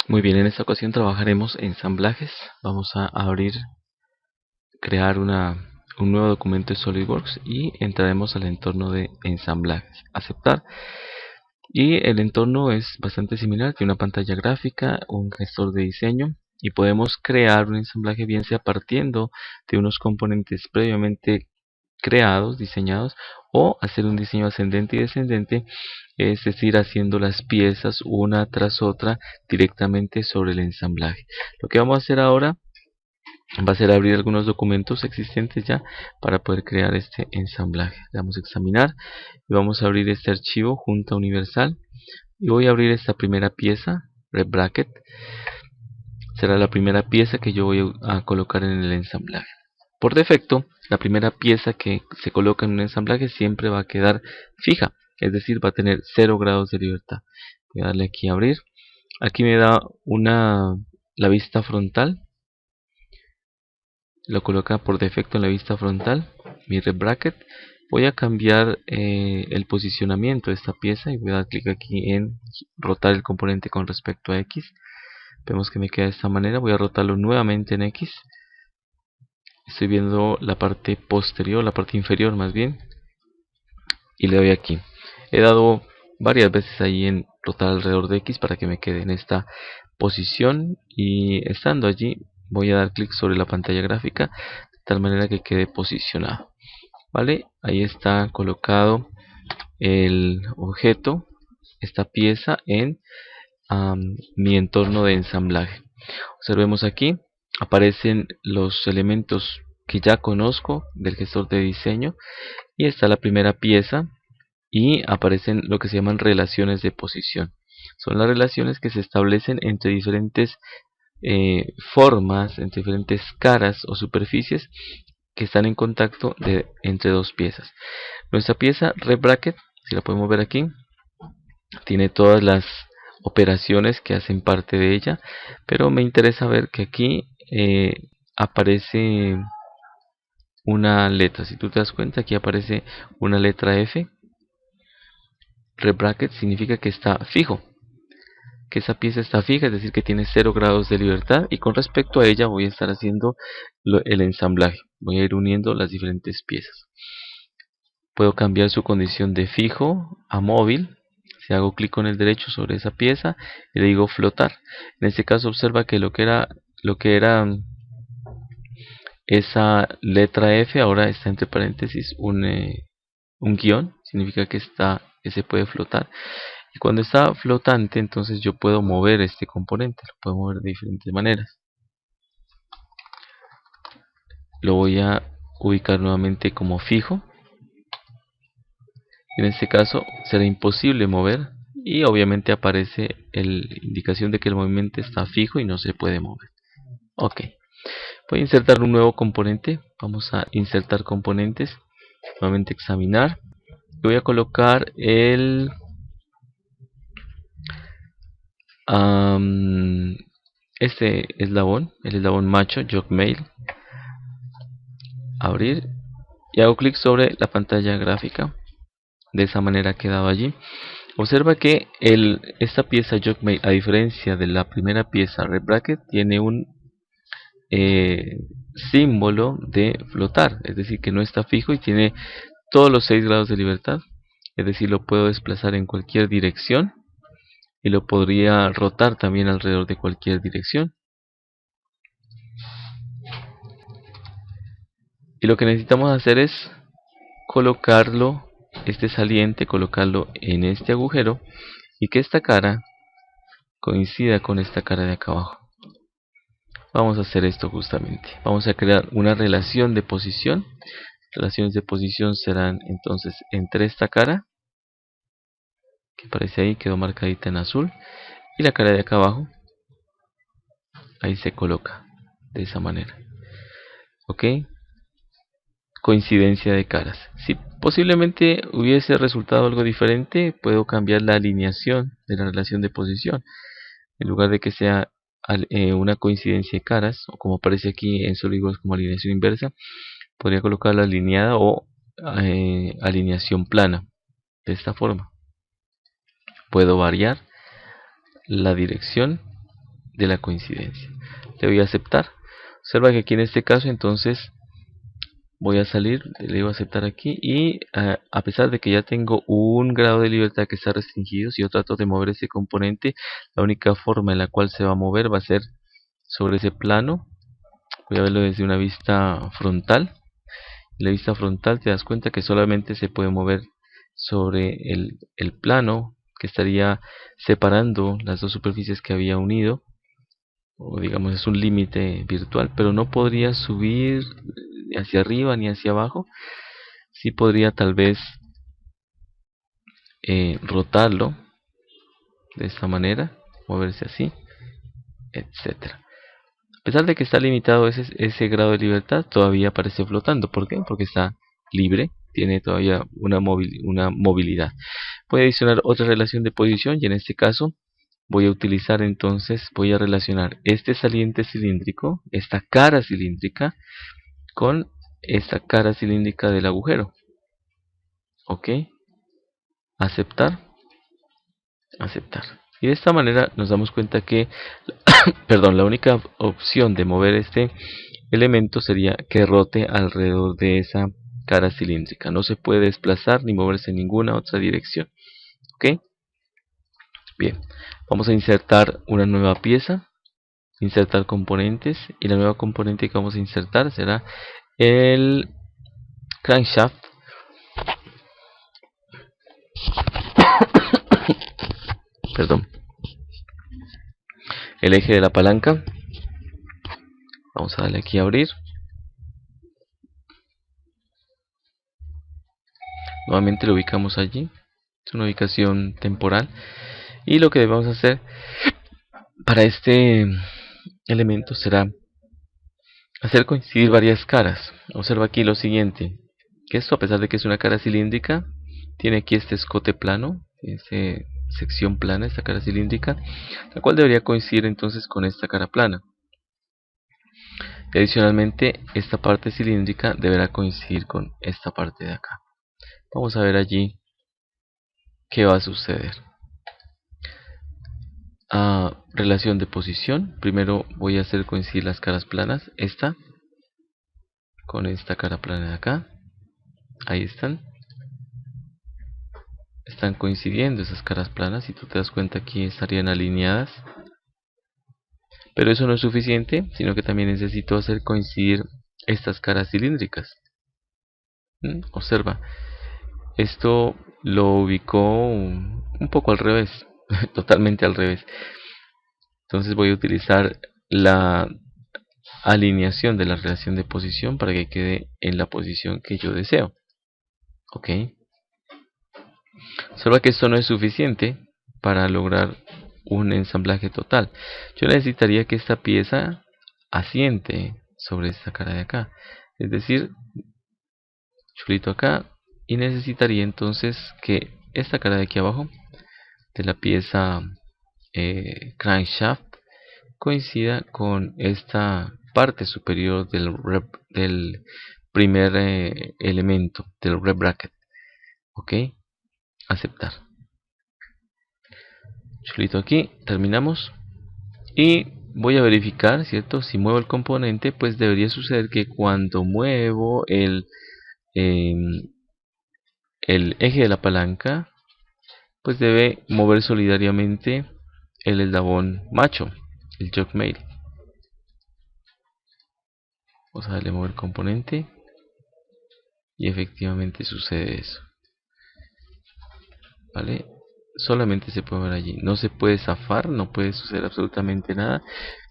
Muy bien, en esta ocasión trabajaremos ensamblajes. Vamos a crear un nuevo documento de SolidWorks y entraremos al entorno de ensamblajes. Aceptar. Y el entorno es bastante similar, tiene una pantalla gráfica, un gestor de diseño y podemos crear un ensamblaje bien sea partiendo de unos componentes previamente creados, diseñados, o hacer un diseño ascendente y descendente, es decir, haciendo las piezas una tras otra directamente sobre el ensamblaje. Lo que vamos a hacer ahora va a ser abrir algunos documentos existentes ya para poder crear este ensamblaje. Le damos a examinar y vamos a abrir este archivo junta universal y voy a abrir esta primera pieza, Rep Bracket. Será la primera pieza que yo voy a colocar en el ensamblaje. Por defecto, la primera pieza que se coloca en un ensamblaje siempre va a quedar fija, es decir, va a tener 0 grados de libertad. Voy a darle aquí a abrir. Aquí me da la vista frontal. Lo coloca por defecto en la vista frontal, mi Rep Bracket. Voy a cambiar el posicionamiento de esta pieza y voy a dar clic aquí en rotar el componente con respecto a X. Vemos que me queda de esta manera. Voy a rotarlo nuevamente en X. Estoy viendo la parte posterior, la parte inferior más bien, y le doy aquí. He dado varias veces ahí en rotar alrededor de X para que me quede en esta posición, y estando allí voy a dar clic sobre la pantalla gráfica de tal manera que quede posicionado. Vale, ahí está colocado el objeto, esta pieza en mi entorno de ensamblaje. Observemos aquí, aparecen los elementos que ya conozco del gestor de diseño y está la primera pieza y aparecen lo que se llaman relaciones de posición. Son las relaciones que se establecen entre diferentes formas, entre diferentes caras o superficies que están en contacto entre dos piezas. Nuestra pieza Rep Bracket, si la podemos ver aquí, tiene todas las operaciones que hacen parte de ella, pero me interesa ver que aquí aparece una letra. Si tú te das cuenta, aquí aparece una letra F. Rep Bracket significa que está fijo, que esa pieza está fija, es decir, que tiene 0 grados de libertad, y con respecto a ella voy a estar haciendo el ensamblaje. Voy a ir uniendo las diferentes piezas. Puedo cambiar su condición de fijo a móvil. Si hago clic con el derecho sobre esa pieza y le digo flotar, en este caso observa que lo que era esa letra F ahora está entre paréntesis un guión, significa que se puede flotar. Y cuando está flotante, entonces yo puedo mover este componente, lo puedo mover de diferentes maneras. Lo voy a ubicar nuevamente como fijo. En este caso será imposible mover y obviamente aparece la indicación de que el movimiento está fijo y no se puede mover. Ok, voy a insertar un nuevo componente. Vamos a insertar componentes, nuevamente examinar. Voy a colocar este eslabón, el eslabón macho, Jogmail. Abrir y hago clic sobre la pantalla gráfica. De esa manera ha quedado allí. Observa que esta pieza Jogmail, a diferencia de la primera pieza Rep Bracket, tiene un símbolo de flotar, es decir, que no está fijo y tiene todos los 6 grados de libertad, es decir, lo puedo desplazar en cualquier dirección y lo podría rotar también alrededor de cualquier dirección. Y lo que necesitamos hacer es colocarlo, este saliente, colocarlo en este agujero y que esta cara coincida con esta cara de acá abajo. Vamos a hacer esto justamente. Vamos a crear una relación de posición. Relaciones de posición serán entonces entre esta cara, que aparece ahí, quedó marcadita en azul, y la cara de acá abajo, ahí se coloca de esa manera. Ok, coincidencia de caras. Si posiblemente hubiese resultado algo diferente, puedo cambiar la alineación de la relación de posición. En lugar de que sea una coincidencia de caras, o como aparece aquí en SolidWorks como alineación inversa, podría colocarla alineada o alineación plana. De esta forma puedo variar la dirección de la coincidencia. Le voy a aceptar. Observa que aquí en este caso entonces voy a salir, le digo aceptar aquí y a pesar de que ya tengo un grado de libertad que está restringido, si yo trato de mover ese componente, la única forma en la cual se va a mover va a ser sobre ese plano. Voy a verlo desde una vista frontal. En la vista frontal te das cuenta que solamente se puede mover sobre el plano que estaría separando las dos superficies que había unido, o digamos es un límite virtual, pero no podría subir ni hacia arriba ni hacia abajo. Sí podría tal vez rotarlo de esta manera, moverse así, etcétera. A pesar de que está limitado ese grado de libertad, todavía aparece flotando. ¿Por qué? Porque está libre, tiene todavía una movilidad. Puede adicionar otra relación de posición y en este caso voy a utilizar entonces, voy a relacionar este saliente cilíndrico, esta cara cilíndrica, con esta cara cilíndrica del agujero. Ok, aceptar, aceptar. Y de esta manera nos damos cuenta que perdón, la única opción de mover este elemento sería que rote alrededor de esa cara cilíndrica. No se puede desplazar ni moverse en ninguna otra dirección. ¿Ok? Bien, vamos a insertar una nueva pieza, insertar componentes, y la nueva componente que vamos a insertar será el crankshaft. Perdón, el eje de la palanca. Vamos a darle aquí a abrir. Nuevamente lo ubicamos allí. Es una ubicación temporal. Y lo que debemos hacer para este elemento será hacer coincidir varias caras. Observa aquí lo siguiente, que esto, a pesar de que es una cara cilíndrica, tiene aquí este escote plano, esta sección plana, esta cara cilíndrica, la cual debería coincidir entonces con esta cara plana. Y adicionalmente, esta parte cilíndrica deberá coincidir con esta parte de acá. Vamos a ver allí qué va a suceder. Relación de posición. Primero voy a hacer coincidir las caras planas, esta con esta cara plana de acá. Ahí están coincidiendo esas caras planas. Si tú te das cuenta, aquí estarían alineadas, pero eso no es suficiente, sino que también necesito hacer coincidir estas caras cilíndricas. Observa, esto lo ubicó un poco al revés, totalmente al revés. Entonces voy a utilizar la alineación de la relación de posición para que quede en la posición que yo deseo. Ok, observa que esto no es suficiente para lograr un ensamblaje total. Yo necesitaría que esta pieza asiente sobre esta cara de acá, es decir, chulito acá, y necesitaría entonces que esta cara de aquí abajo de la pieza crankshaft coincida con esta parte superior del primer elemento del rep bracket. Ok, aceptar. Chulito aquí, terminamos. Y voy a verificar, ¿cierto? Si muevo el componente, pues debería suceder que cuando muevo el eje de la palanca, pues debe mover solidariamente el eslabón macho, el yoke male. Vamos a darle a mover componente y efectivamente sucede eso. ¿Vale? Solamente se puede ver allí, no se puede zafar, no puede suceder absolutamente nada,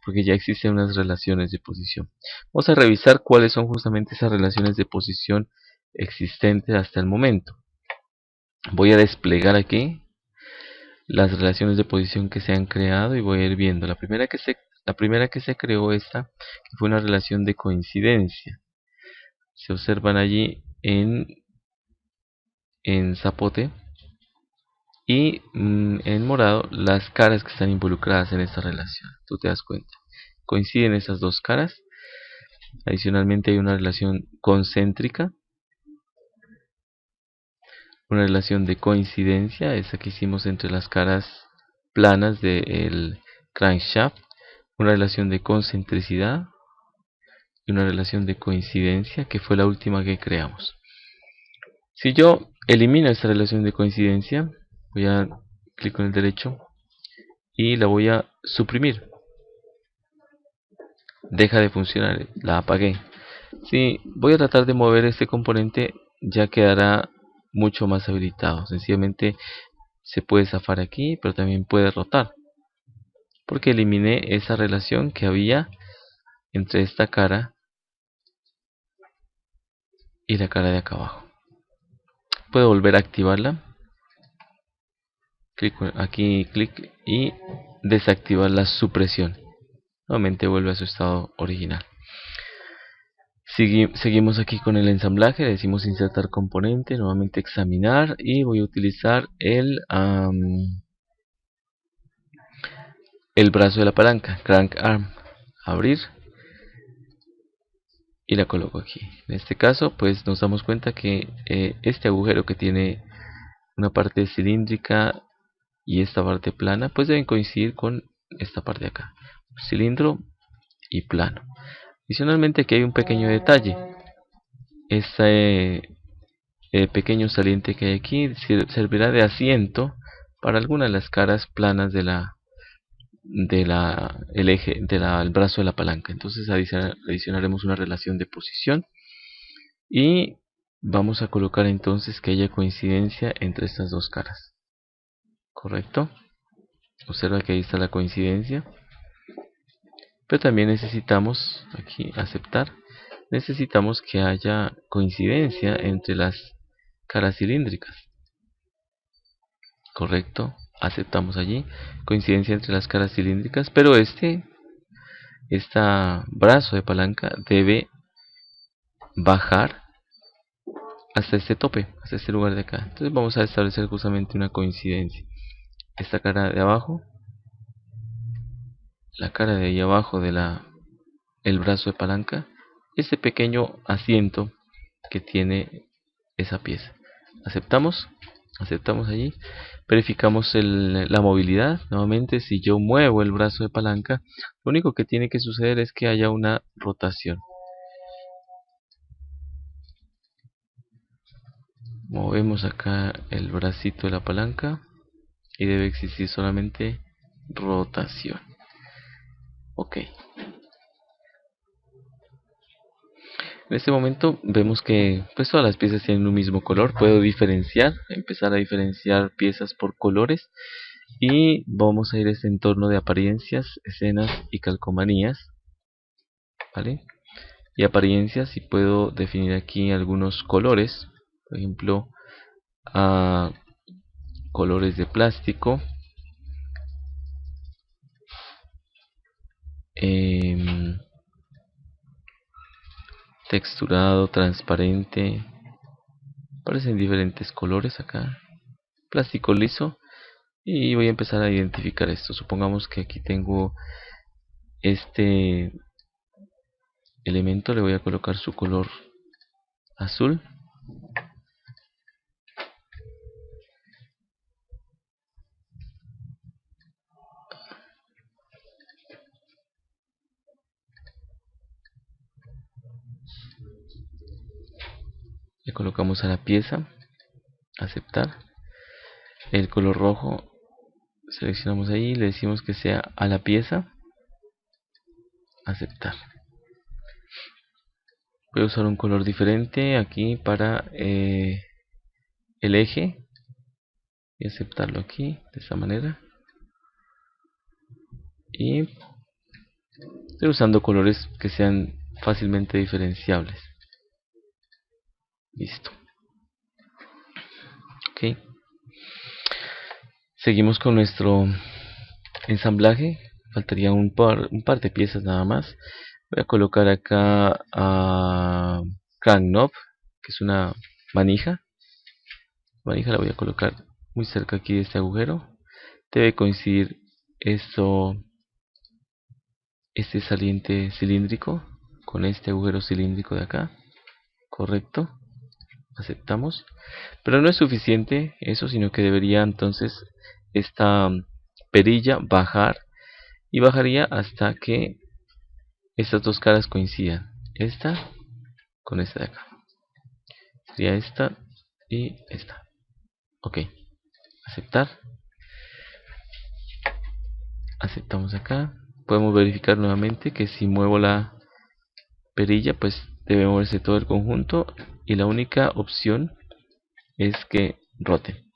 porque ya existen unas relaciones de posición. Vamos a revisar cuáles son justamente esas relaciones de posición existentes hasta el momento. Voy a desplegar aquí las relaciones de posición que se han creado y voy a ir viendo. La primera que se creó, esta, que fue una relación de coincidencia. Se observan allí en zapote. Y en morado las caras que están involucradas en esta relación. Tú te das cuenta, coinciden esas dos caras. Adicionalmente hay una relación concéntrica, una relación de coincidencia, esa que hicimos entre las caras planas del crankshaft una relación de concentricidad y una relación de coincidencia, que fue la última que creamos. Si yo elimino esta relación de coincidencia, voy a clic con el derecho y la voy a suprimir. Deja de funcionar, la apagué. Si voy a tratar de mover este componente, ya quedará mucho más habilitado. Sencillamente se puede zafar aquí, pero también puede rotar, porque eliminé esa relación que había entre esta cara y la cara de acá abajo. Puedo volver a activarla. Aquí clic y desactivar la supresión. Nuevamente vuelve a su estado original. Seguimos aquí con el ensamblaje. Le decimos insertar componente, nuevamente examinar, y voy a utilizar el brazo de la palanca, crank arm. Abrir y la coloco aquí. En este caso pues nos damos cuenta que este agujero, que tiene una parte cilíndrica y esta parte plana, pues deben coincidir con esta parte de acá, cilindro y plano. Adicionalmente aquí hay un pequeño detalle. Este pequeño saliente que hay aquí servirá de asiento para alguna de las caras planas el eje el brazo de la palanca. Entonces adicionaremos una relación de posición y vamos a colocar entonces que haya coincidencia entre estas dos caras. Correcto. Observa que ahí está la coincidencia. Pero también necesitamos aquí aceptar. Necesitamos que haya coincidencia entre las caras cilíndricas. Correcto. Aceptamos allí coincidencia entre las caras cilíndricas, pero este brazo de palanca debe bajar hasta este tope, hasta este lugar de acá. Entonces vamos a establecer justamente una coincidencia. Esta cara de abajo, la cara de ahí abajo de el brazo de palanca, este pequeño asiento que tiene esa pieza. Aceptamos allí, verificamos la movilidad. Nuevamente, si yo muevo el brazo de palanca, lo único que tiene que suceder es que haya una rotación. Movemos acá el bracito de la palanca y debe existir solamente rotación. Ok. En este momento vemos que pues todas las piezas tienen un mismo color. Puedo empezar a diferenciar piezas por colores, y vamos a ir a este entorno de apariencias, escenas y calcomanías, ¿vale? Y apariencias, y puedo definir aquí algunos colores, por ejemplo colores de plástico, texturado, transparente. Aparecen diferentes colores acá, plástico liso, y voy a empezar a identificar esto. Supongamos que aquí tengo este elemento, le voy a colocar su color azul. Le colocamos a la pieza, aceptar. El color rojo, seleccionamos ahí, le decimos que sea a la pieza, aceptar. Voy a usar un color diferente aquí para el eje y aceptarlo aquí de esta manera. Y estoy usando colores que sean fácilmente diferenciables. Listo. Ok. Seguimos con nuestro ensamblaje. Faltaría un par de piezas nada más. Voy a colocar acá a crank knob, que es una manija. La manija la voy a colocar muy cerca aquí de este agujero. Debe coincidir este saliente cilíndrico con este agujero cilíndrico de acá. Correcto. Aceptamos. Pero no es suficiente eso, sino que debería entonces esta perilla bajar y bajaría hasta que estas dos caras coincidan, esta con esta de acá. Sería esta y esta. Ok, aceptar. Aceptamos acá. Podemos verificar nuevamente que si muevo la perilla, pues debe moverse todo el conjunto, y la única opción es que rote.